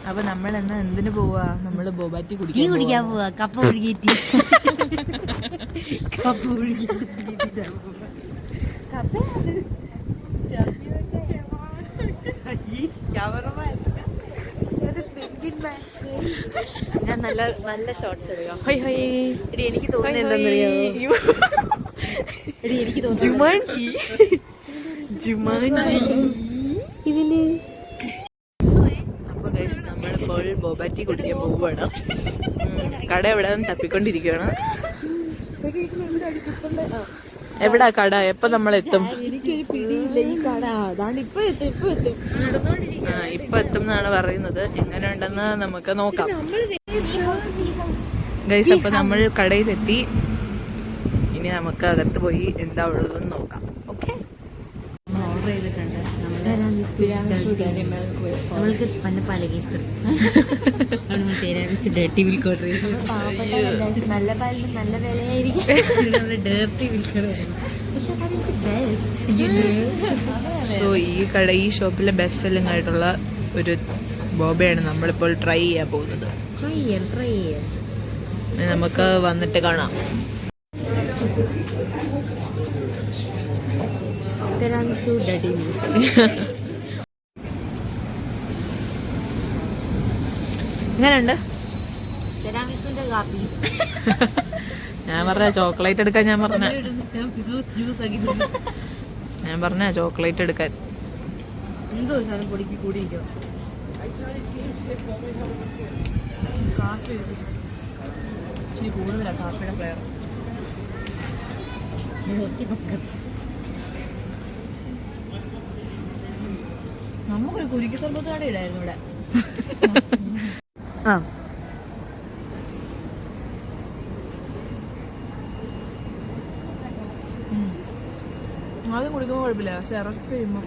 അപ്പൊ നമ്മൾ എന്നാ എന്തിനു പോവാ? നമ്മള് ബോബാറ്റി കുടിക്കാൻ പോവാ. കപ്പ ഒഴുകിയിട്ട് ഞാൻ നല്ല നല്ല ഷോർട്സ് എടുക്കാം. എനിക്ക് തോന്നുന്നത് എന്താണെന്നറിയാമോ? എനിക്ക് തോന്നുന്നു ഇതില് അപ്പൊ ഗൈസ് നമ്മളിപ്പോൾ ബോബാറ്റി കുടിക്കാൻ പോവുകയാണ്. കട എവിടെ തപ്പിക്കൊണ്ടിരിക്കുകയാണ്. എവിടാ കട? എപ്പൊ നമ്മളെത്തും? എനിക്കൊരു പിടിയില്ല ഈ കട. അതാണ് ഇപ്പൊ എത്തും എന്നാണ് പറയുന്നത്. എങ്ങനെ ഉണ്ടെന്ന് നമുക്ക് നോക്കാം ഗൈസ്. അപ്പൊ നമ്മൾ കടയിലെത്തി. ഇനി നമുക്ക് അകത്ത് പോയി എന്താ ഉള്ളതെന്ന് നോക്കാം. ഓക്കെ, ഓർഡർ ചെയ്തിട്ടുണ്ട്. നമ്മൾക്ക് പണ്ട് പല കേസ് ഡേർട്ടി മിൽക്ക് ഓർഡർ ചെയ്തു. നല്ല പാലിന് നല്ല വിലയായിരിക്കും. ഡേർട്ടി മിൽക്ക് സോ ഈ ഷോപ്പിലെ ബെസ്റ്റ് സെല്ലിംഗ് ആയിട്ടുള്ള ഒരു ബോബയാണ് നമ്മളിപ്പോൾ ട്രൈ ചെയ്യാൻ പോകുന്നത്. നമുക്ക് വന്നിട്ട് കാണാം. എങ്ങനെയുണ്ട്? ഞാൻ പറഞ്ഞ ചോക്ലേറ്റ് എടുക്കാൻ. ഞാൻ പറഞ്ഞ ചോക്ലേറ്റ് എടുക്കാൻ. എന്തോ സാധനം പൊടിക്ക് കൂടിയിരിക്കും. കാപ്പി ഇച്ചിരി കൂടുതലാണ് കാപ്പിയുടെ ഫ്ലേവർ. നമുക്കൊരു കുരുക്കി സർബത്ത് കട ഇടായിരുന്നു ഇവിടെ. ആദ്യം കുടിക്കുമ്പോൾ കുഴപ്പമില്ല, പക്ഷെ ഇറക്കി കഴിയുമ്പോൾ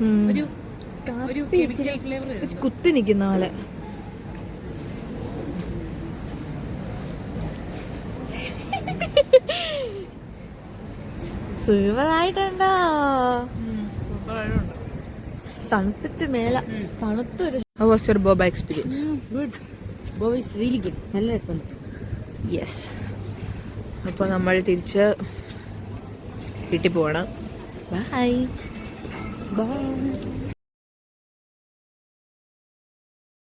ഒരു കെമിക്കൽ ഫ്ലേവർ കുത്തി നിൽക്കുന്ന പോലെ. സൂപ്പറായിട്ടുണ്ടോ? തണുത്തിട്ട് മേല തണുത്തൊരു boba experience. Good. Boba is really good. നല്ല രസമുണ്ട്. യെസ്. അപ്പോൾ നമ്മൾ തിരിച്ച് വീട്ടിൽ പോവാണ്. ബൈ.